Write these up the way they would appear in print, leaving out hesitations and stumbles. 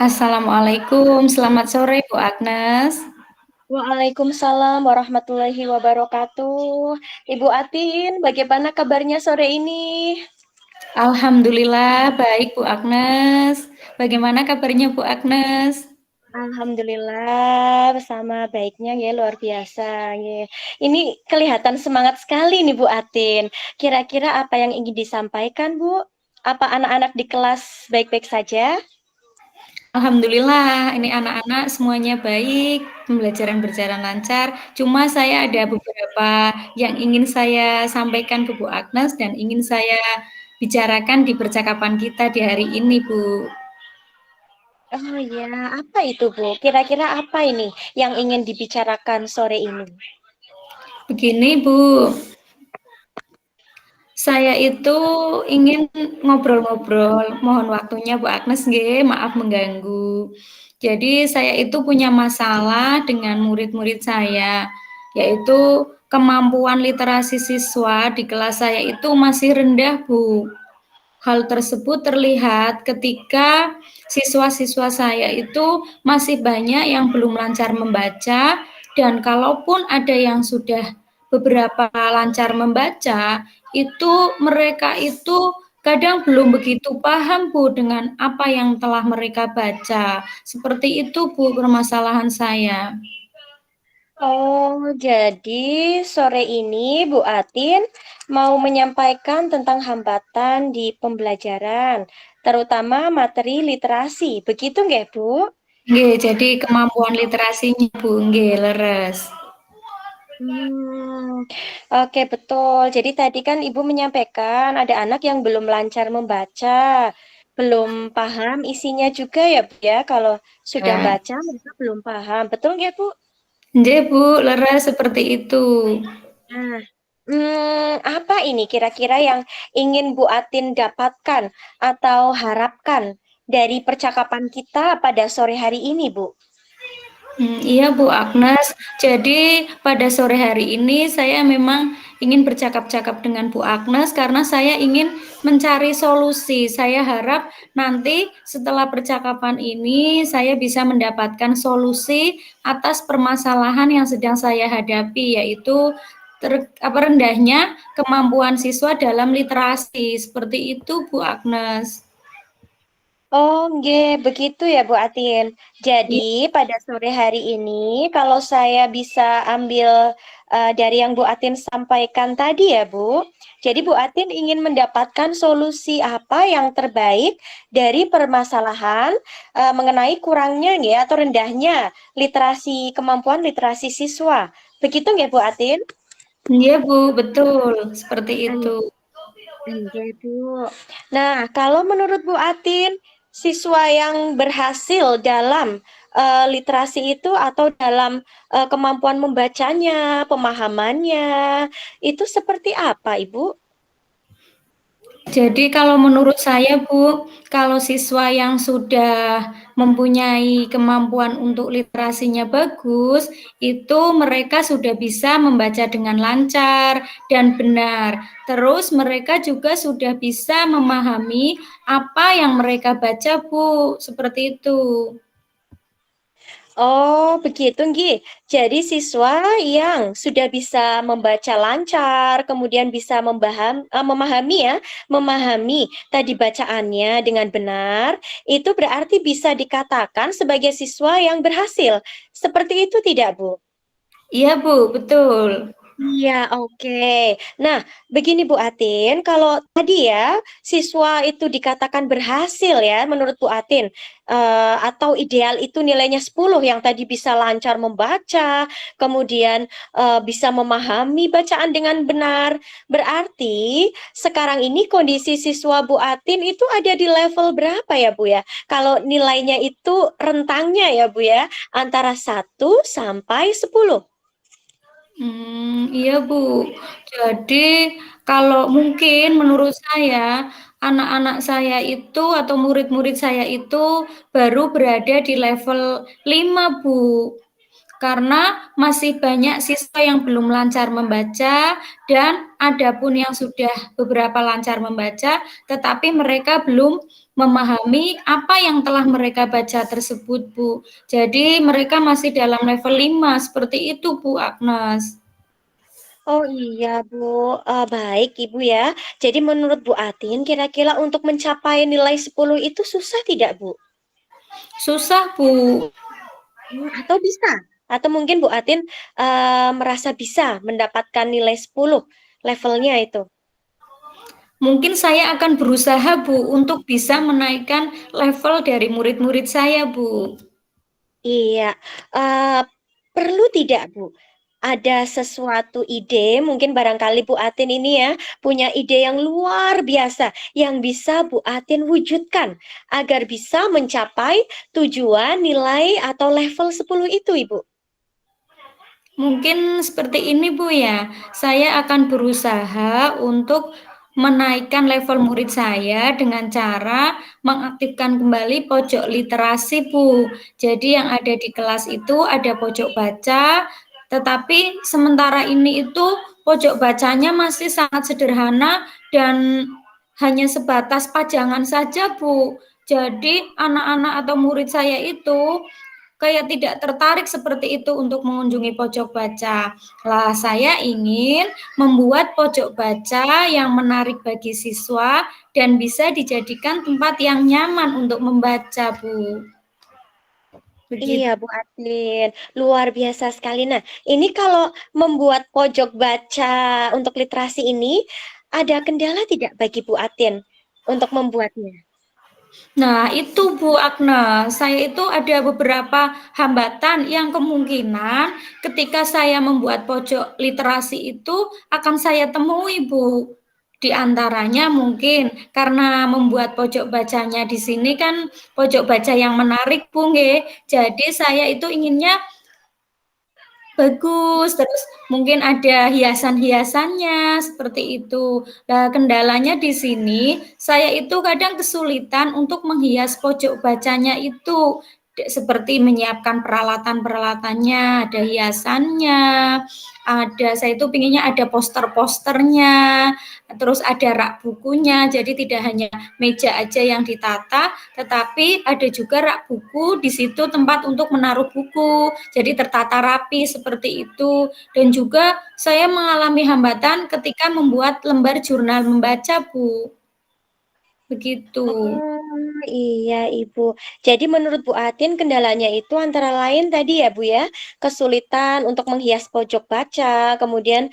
Assalamualaikum, selamat sore Bu Agnes. Waalaikumsalam warahmatullahi wabarakatuh. Ibu Atin, bagaimana kabarnya sore ini? Alhamdulillah baik Bu Agnes. Bagaimana kabarnya Bu Agnes? Alhamdulillah, bersama baiknya ya luar biasa ya. Ini kelihatan semangat sekali nih Bu Atin. Kira-kira apa yang ingin disampaikan Bu? Apa anak-anak di kelas baik-baik saja? Alhamdulillah, ini anak-anak semuanya baik, pembelajaran berjalan lancar. Cuma saya ada beberapa yang ingin saya sampaikan ke Bu Agnes dan ingin saya bicarakan di percakapan kita di hari ini, Bu. Oh ya, apa itu Bu? Kira-kira apa ini yang ingin dibicarakan sore ini? Begini, Bu. Saya itu ingin ngobrol-ngobrol, mohon waktunya Bu Agnes nggih, maaf mengganggu. Jadi saya itu punya masalah dengan murid-murid saya, yaitu kemampuan literasi siswa di kelas saya itu masih rendah, Bu. Hal tersebut terlihat ketika siswa-siswa saya itu masih banyak yang belum lancar membaca, dan kalaupun ada yang sudah beberapa lancar membaca, itu mereka itu kadang belum begitu paham Bu dengan apa yang telah mereka baca. Seperti itu Bu permasalahan saya. Oh, jadi sore ini Bu Atin mau menyampaikan tentang hambatan di pembelajaran, terutama materi literasi. Begitu nggak, Bu? Nggih, jadi kemampuan literasinya Bu, nggih leres. Hmm, oke betul. Jadi tadi kan Ibu menyampaikan ada anak yang belum lancar membaca, belum paham isinya juga ya, Bu ya. Kalau sudah Ya. baca mereka belum paham. Betul nggak, Bu? Nggih Bu, leres seperti itu. Nah, apa ini kira-kira yang ingin Bu Atin dapatkan atau harapkan dari percakapan kita pada sore hari ini, Bu? Iya Bu Agnes. Jadi pada sore hari ini saya memang ingin bercakap-cakap dengan Bu Agnes karena saya ingin mencari solusi. Saya harap nanti setelah percakapan ini saya bisa mendapatkan solusi atas permasalahan yang sedang saya hadapi, yaitu rendahnya kemampuan siswa dalam literasi. Seperti itu Bu Agnes. Oh, nggih, begitu ya Bu Atin. Jadi pada sore hari ini, kalau saya bisa ambil dari yang Bu Atin sampaikan tadi ya Bu, jadi Bu Atin ingin mendapatkan solusi apa yang terbaik dari permasalahan mengenai kurangnya ya atau rendahnya kemampuan literasi siswa. Begitu nggak Bu Atin? Iya Bu, betul seperti itu. Iya, Bu. Nah, kalau menurut Bu Atin, siswa yang berhasil dalam literasi itu atau dalam kemampuan membacanya, pemahamannya, itu seperti apa, Ibu? Jadi kalau menurut saya Bu, kalau siswa yang sudah mempunyai kemampuan untuk literasinya bagus, itu mereka sudah bisa membaca dengan lancar dan benar. Terus mereka juga sudah bisa memahami apa yang mereka baca Bu, seperti itu. Oh, begitu, Nggih. Jadi siswa yang sudah bisa membaca lancar, kemudian bisa memahami ya, memahami tadi bacaannya dengan benar, itu berarti bisa dikatakan sebagai siswa yang berhasil. Seperti itu tidak, Bu? Iya Bu, betul. Iya, oke. Nah, begini Bu Atin, kalau tadi ya siswa itu dikatakan berhasil ya menurut Bu Atin, atau ideal itu nilainya 10 yang tadi bisa lancar membaca, kemudian bisa memahami bacaan dengan benar. Berarti sekarang ini kondisi siswa Bu Atin itu ada di level berapa ya Bu ya? Kalau nilainya itu rentangnya ya Bu ya, antara 1 sampai 10. Iya Bu. Jadi kalau mungkin menurut saya, anak-anak saya itu atau murid-murid saya itu baru berada di level 5 Bu. karena masih banyak siswa yang belum lancar membaca dan ada pun yang sudah beberapa lancar membaca, tetapi mereka belum memahami apa yang telah mereka baca tersebut, Bu. Jadi mereka masih dalam level 5, seperti itu, Bu Agnes. Oh iya Bu, baik Ibu ya. Jadi menurut Bu Atin, kira-kira untuk mencapai nilai 10 itu susah tidak Bu? Susah, Bu. Atau bisa? Atau mungkin Bu Atin merasa bisa mendapatkan nilai 10 levelnya itu? Mungkin saya akan berusaha, Bu, untuk bisa menaikkan level dari murid-murid saya, Bu. Iya, eh, perlu tidak Bu? Ada sesuatu ide, mungkin barangkali Bu Atin ini ya punya ide yang luar biasa yang bisa Bu Atin wujudkan agar bisa mencapai tujuan nilai atau level 10 itu, Ibu. Mungkin seperti ini, Bu ya. Saya akan berusaha untuk menaikkan level murid saya dengan cara mengaktifkan kembali pojok literasi, Bu. Jadi yang ada di kelas itu ada pojok baca, tetapi sementara ini itu pojok bacanya masih sangat sederhana dan hanya sebatas pajangan saja, Bu. Jadi anak-anak atau murid saya itu kayak tidak tertarik seperti itu untuk mengunjungi pojok baca. Lah, saya ingin membuat pojok baca yang menarik bagi siswa dan bisa dijadikan tempat yang nyaman untuk membaca, Bu. Iya, Begitu. Bu Atin, luar biasa sekali. Nah, ini kalau membuat pojok baca untuk literasi ini, ada kendala tidak bagi Bu Atin untuk membuatnya? Nah, itu Bu Agnes, saya itu ada beberapa hambatan yang kemungkinan ketika saya membuat pojok literasi itu akan saya temui, Bu. Di antaranya mungkin karena membuat pojok bacanya di sini kan pojok baca yang menarik, Bu, nggih. Jadi saya itu inginnya bagus, terus mungkin ada hiasan-hiasannya, seperti itu. Nah, kendalanya di sini, saya itu kadang kesulitan untuk menghias pojok bacanya itu, seperti menyiapkan peralatan-peralatannya, ada hiasannya, ada saya itu pinginnya ada poster-posternya, terus ada rak bukunya, jadi tidak hanya meja aja yang ditata, tetapi ada juga rak buku, di situ tempat untuk menaruh buku, jadi tertata rapi seperti itu. Dan juga saya mengalami hambatan ketika membuat lembar jurnal membaca, Bu. Begitu. Oh iya Ibu. Jadi menurut Bu Atin kendalanya itu antara lain tadi ya Bu ya, kesulitan untuk menghias pojok baca, kemudian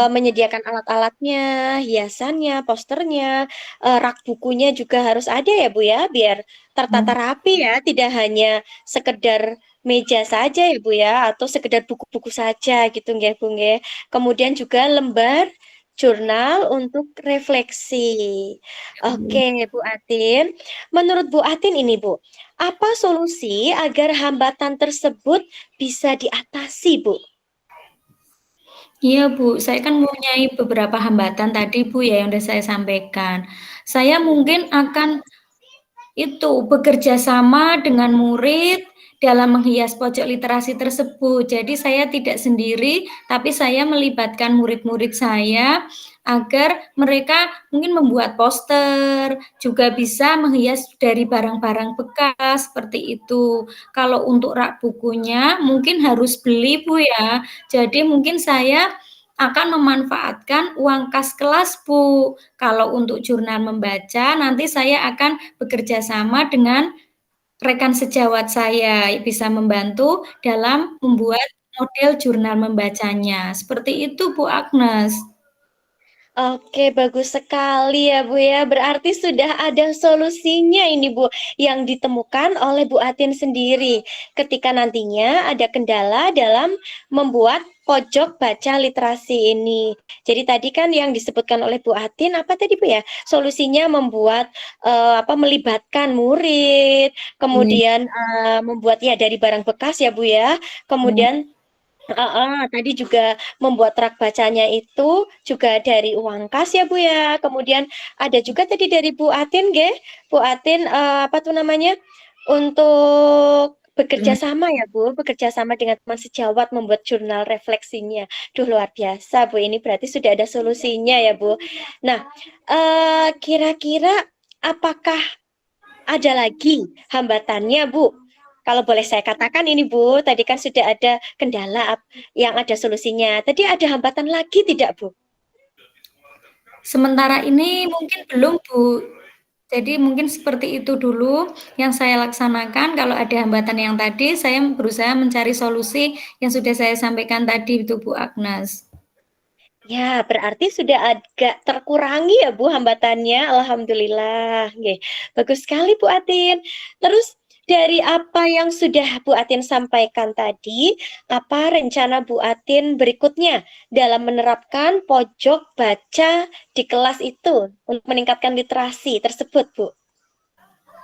menyediakan alat-alatnya, hiasannya, posternya, rak bukunya juga harus ada ya Bu ya, biar tertata rapi ya, tidak hanya sekedar meja saja ya Bu ya, atau sekedar buku-buku saja gitu nggih Bu nggih. Kemudian juga lembar jurnal untuk refleksi. Oke, Bu Atin. Menurut Bu Atin ini, Bu, apa solusi agar hambatan tersebut bisa diatasi, Bu? Iya, Bu, saya kan mempunyai beberapa hambatan tadi, Bu, ya, yang sudah saya sampaikan. Saya mungkin akan itu bekerja sama dengan murid dalam menghias pojok literasi tersebut. Jadi saya tidak sendiri, tapi saya melibatkan murid-murid saya agar mereka mungkin membuat poster, juga bisa menghias dari barang-barang bekas seperti itu. Kalau untuk rak bukunya mungkin harus beli, Bu ya. Jadi mungkin saya akan memanfaatkan uang kas kelas, Bu. Kalau untuk jurnal membaca, nanti saya akan bekerja sama dengan rekan sejawat saya, bisa membantu dalam membuat model jurnal membacanya. Seperti itu, Bu Agnes. Oke, bagus sekali ya Bu ya. Berarti sudah ada solusinya ini Bu yang ditemukan oleh Bu Atin sendiri ketika nantinya ada kendala dalam membuat pojok baca literasi ini. Jadi tadi kan yang disebutkan oleh Bu Atin apa tadi Bu ya? Solusinya membuat melibatkan murid, Iya. kemudian membuat ya dari barang bekas ya Bu ya. Kemudian tadi juga membuat rak bacanya itu juga dari uang kas ya Bu ya. Kemudian ada juga tadi dari Bu Atin, Bu Atin apa tuh namanya? Untuk Bekerja sama ya Bu, bekerja sama dengan teman sejawat membuat jurnal refleksinya. Duh luar biasa Bu, ini berarti sudah ada solusinya ya Bu. Nah, kira-kira apakah ada lagi hambatannya Bu? Kalau boleh saya katakan ini Bu, tadi kan sudah ada kendala yang ada solusinya. Tadi ada hambatan lagi tidak Bu? Sementara ini mungkin belum, Bu. Jadi mungkin seperti itu dulu yang saya laksanakan. Kalau ada hambatan yang tadi, saya berusaha mencari solusi yang sudah saya sampaikan tadi itu, Bu Agnes. Ya, berarti sudah agak terkurangi ya Bu hambatannya. Alhamdulillah. Nggih. Bagus sekali Bu Atin. Terus dari apa yang sudah Bu Atin sampaikan tadi, apa rencana Bu Atin berikutnya dalam menerapkan pojok baca di kelas itu untuk meningkatkan literasi tersebut, Bu?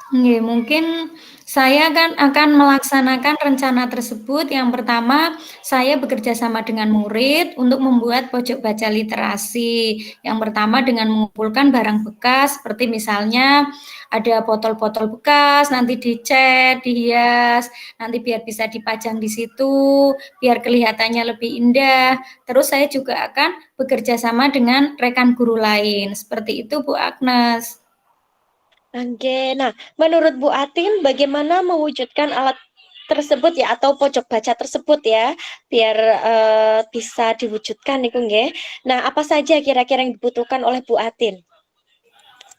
Nggih, mungkin saya kan akan melaksanakan rencana tersebut. Yang pertama, saya bekerja sama dengan murid untuk membuat pojok baca literasi. Yang pertama dengan mengumpulkan barang bekas seperti misalnya ada botol-botol bekas, nanti dicat, dihias, nanti biar bisa dipajang di situ, biar kelihatannya lebih indah. Terus saya juga akan bekerja sama dengan rekan guru lain. Seperti itu, Bu Agnes. Oke, nah menurut Bu Atin bagaimana mewujudkan alat tersebut ya atau pojok baca tersebut ya biar bisa diwujudkan nih nggih. Nah, apa saja kira-kira yang dibutuhkan oleh Bu Atin?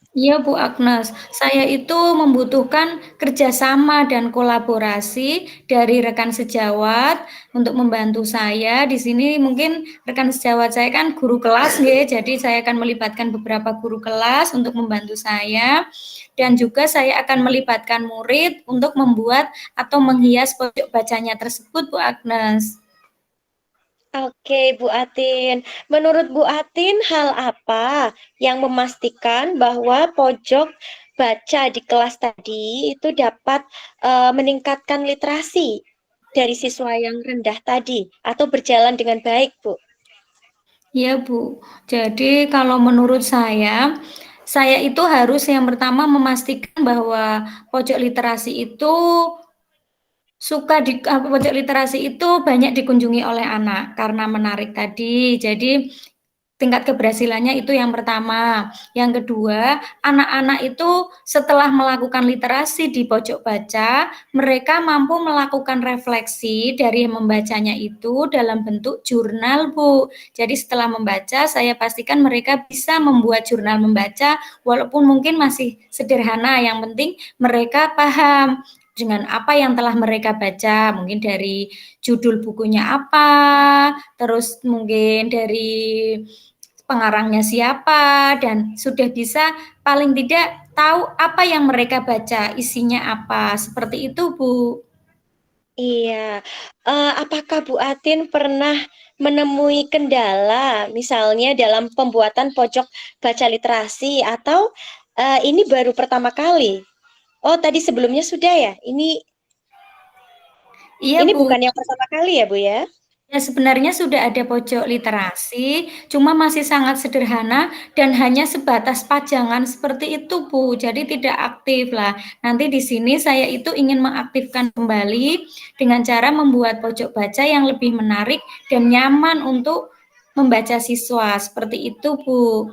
Iya Bu Agnes, saya itu membutuhkan kerjasama dan kolaborasi dari rekan sejawat untuk membantu saya. Di sini mungkin rekan sejawat saya kan guru kelas, ya, jadi saya akan melibatkan beberapa guru kelas untuk membantu saya. Dan juga saya akan melibatkan murid untuk membuat atau menghias pojok bacanya tersebut, Bu Agnes. Oke, Bu Atin. Menurut Bu Atin, hal apa yang memastikan bahwa pojok baca di kelas tadi itu dapat meningkatkan literasi dari siswa yang rendah tadi atau berjalan dengan baik, Bu? Iya, Bu. Jadi kalau menurut saya itu harus yang pertama memastikan bahwa pojok literasi itu pojok literasi itu banyak dikunjungi oleh anak karena menarik tadi. Jadi tingkat keberhasilannya itu yang pertama. Yang kedua, anak-anak itu setelah melakukan literasi di pojok baca, mereka mampu melakukan refleksi dari membacanya itu dalam bentuk jurnal, Bu. Jadi setelah membaca, saya pastikan mereka bisa membuat jurnal membaca, walaupun mungkin masih sederhana, yang penting mereka paham dengan apa yang telah mereka baca, mungkin dari judul bukunya apa, terus mungkin dari pengarangnya siapa, dan sudah bisa paling tidak tahu apa yang mereka baca, isinya apa. Seperti itu, Bu. Iya, apakah Bu Atin pernah menemui kendala, misalnya dalam pembuatan pojok baca literasi, atau ini baru pertama kali? Oh, tadi sebelumnya sudah ya? Iya, Ini Bu. bukan yang pertama kali ya, Bu ya? Ya, sebenarnya sudah ada pojok literasi, cuma masih sangat sederhana dan hanya sebatas pajangan seperti itu, Bu. Jadi tidak aktif lah. Nanti di sini saya itu ingin mengaktifkan kembali dengan cara membuat pojok baca yang lebih menarik dan nyaman untuk membaca siswa. Seperti itu, Bu.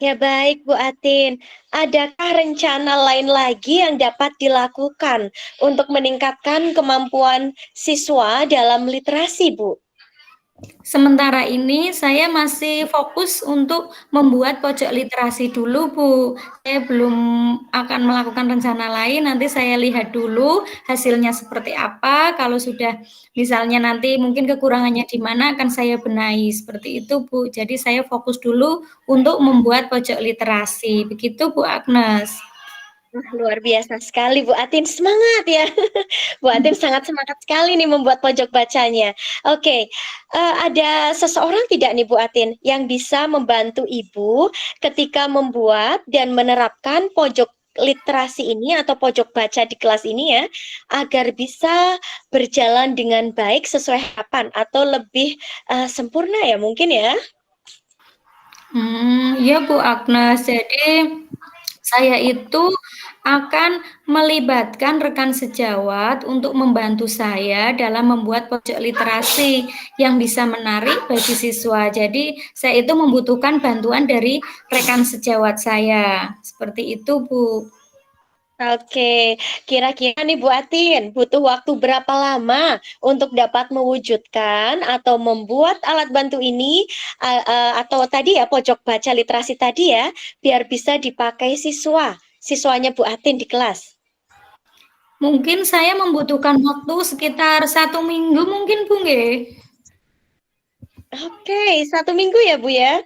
Ya baik, Bu Atin. Adakah rencana lain lagi yang dapat dilakukan untuk meningkatkan kemampuan siswa dalam literasi, Bu? Sementara ini saya masih fokus untuk membuat pojok literasi dulu, Bu. Saya belum akan melakukan rencana lain, nanti saya lihat dulu hasilnya seperti apa. Kalau sudah misalnya nanti mungkin kekurangannya di mana akan saya benahi, seperti itu, Bu. Jadi saya fokus dulu untuk membuat pojok literasi. Begitu, Bu Agnes. Wah, luar biasa sekali Bu Atin, semangat ya. Bu Atin sangat semangat sekali nih membuat pojok bacanya. Oke, ada seseorang tidak nih Bu Atin yang bisa membantu Ibu ketika membuat dan menerapkan pojok literasi ini atau pojok baca di kelas ini ya, agar bisa berjalan dengan baik sesuai harapan atau lebih sempurna ya mungkin ya? Iya, Bu Agnes. Jadi saya itu akan melibatkan rekan sejawat untuk membantu saya dalam membuat pojok literasi yang bisa menarik bagi siswa. Jadi saya itu membutuhkan bantuan dari rekan sejawat saya. Seperti itu, Bu. Oke, kira-kira nih Bu Atin, butuh waktu berapa lama untuk dapat mewujudkan atau membuat alat bantu ini, atau tadi ya pojok baca literasi tadi ya, biar bisa dipakai siswanya Bu Atin di kelas? Mungkin saya membutuhkan waktu sekitar 1 minggu mungkin, Bu, nggih. Oke, 1 minggu ya Bu ya?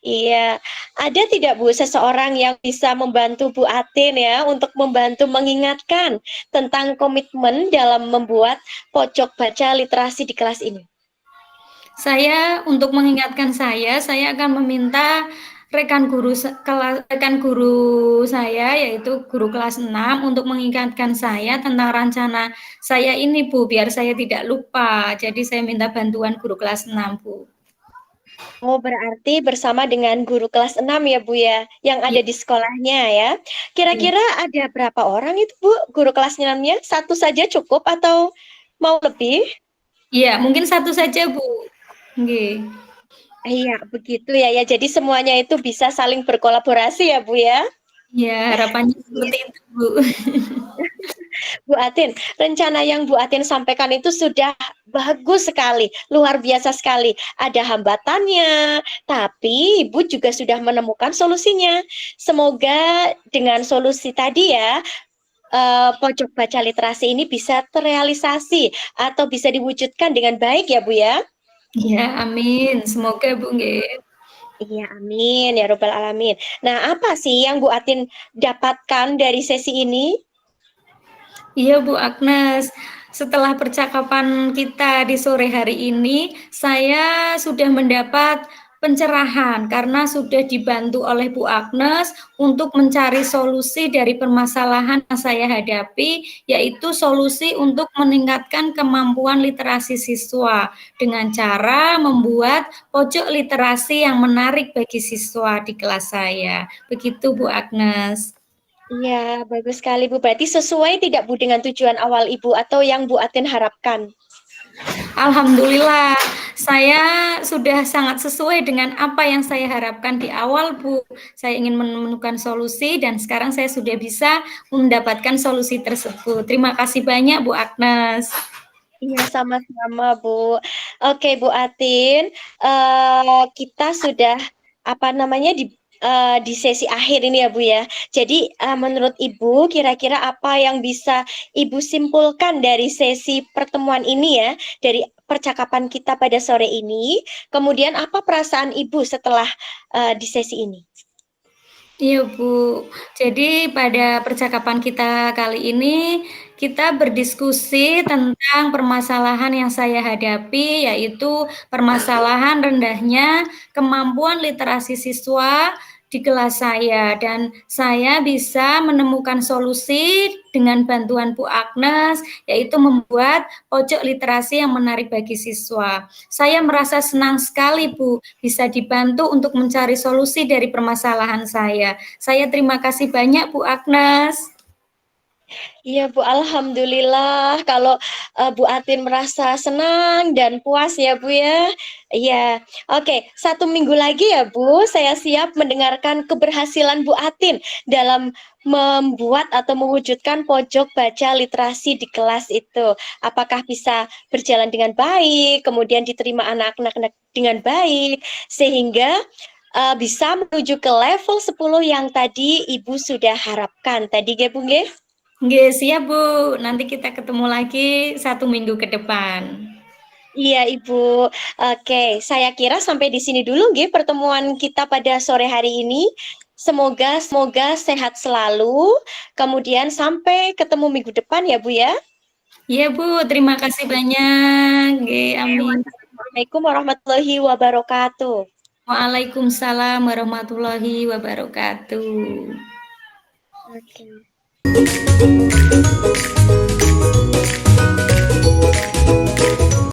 Iya, ada tidak Bu seseorang yang bisa membantu Bu Atin ya untuk membantu mengingatkan tentang komitmen dalam membuat pojok baca literasi di kelas ini? Untuk mengingatkan saya akan meminta rekan guru saya yaitu guru kelas 6 untuk mengingatkan saya tentang rencana saya ini, Bu, biar saya tidak lupa. Jadi saya minta bantuan guru kelas 6, Bu. Oh, berarti bersama dengan guru kelas 6 ya Bu ya, yang Iya, ada di sekolahnya ya. iya. Kira-kira ada berapa orang itu Bu, guru kelas 6-nya? Satu saja cukup atau mau lebih? Iya, mungkin satu saja, Bu. Nggih. Iya, begitu ya ya. Jadi semuanya itu bisa saling berkolaborasi ya Bu ya. Iya, harapannya Iya. seperti itu, Bu. Bu Atin, rencana yang Bu Atin sampaikan itu sudah bagus sekali, luar biasa sekali. Ada hambatannya, tapi Ibu juga sudah menemukan solusinya. Semoga dengan solusi tadi ya, pojok baca literasi ini bisa terrealisasi atau bisa diwujudkan dengan baik ya Bu ya. Iya, amin. Semoga, Bu, nggih. Iya, amin ya robbal alamin. Nah, apa sih yang Bu Atin dapatkan dari sesi ini? Iya, Bu Agnes. Setelah percakapan kita di sore hari ini, saya sudah mendapat pencerahan karena sudah dibantu oleh Bu Agnes untuk mencari solusi dari permasalahan yang saya hadapi, yaitu solusi untuk meningkatkan kemampuan literasi siswa dengan cara membuat pojok literasi yang menarik bagi siswa di kelas saya. Begitu, Bu Agnes. Iya, bagus sekali Bu. Berarti sesuai tidak Bu dengan tujuan awal Ibu atau yang Bu Atin harapkan? Alhamdulillah, saya sudah sangat sesuai dengan apa yang saya harapkan di awal, Bu. Saya ingin menemukan solusi dan sekarang saya sudah bisa mendapatkan solusi tersebut. Terima kasih banyak, Bu Agnes. Iya, sama-sama Bu. Oke Bu Atin, kita sudah apa namanya di sesi akhir ini ya Bu ya. Jadi menurut Ibu kira-kira apa yang bisa Ibu simpulkan dari sesi pertemuan ini ya, dari percakapan kita pada sore ini. Kemudian apa perasaan Ibu setelah di sesi ini? Iya, Bu. Jadi pada percakapan kita kali ini, kita berdiskusi tentang permasalahan yang saya hadapi, yaitu permasalahan rendahnya kemampuan literasi siswa di kelas saya. Dan saya bisa menemukan solusi dengan bantuan Bu Agnes, yaitu membuat pojok literasi yang menarik bagi siswa. Saya merasa senang sekali, Bu, bisa dibantu untuk mencari solusi dari permasalahan saya. Saya terima kasih banyak, Bu Agnes. Iya Bu, alhamdulillah kalau Bu Atin merasa senang dan puas ya Bu ya. Iya, oke. 1 minggu lagi ya Bu, saya siap mendengarkan keberhasilan Bu Atin dalam membuat atau mewujudkan pojok baca literasi di kelas itu. Apakah bisa berjalan dengan baik, kemudian diterima anak-anak dengan baik, sehingga bisa menuju ke level 10 yang tadi Ibu sudah harapkan. Tadi ya Bu nggih? Nggih, siap, Bu. Nanti kita ketemu lagi 1 minggu ke depan. Iya, Ibu. Oke, saya kira sampai di sini dulu nggih pertemuan kita pada sore hari ini. Semoga sehat selalu. Kemudian sampai ketemu minggu depan ya, Bu ya. Iya, Bu. Terima kasih banyak. Nggih, amin. Wassalamualaikum warahmatullahi wabarakatuh. Waalaikumsalam warahmatullahi wabarakatuh. Oke.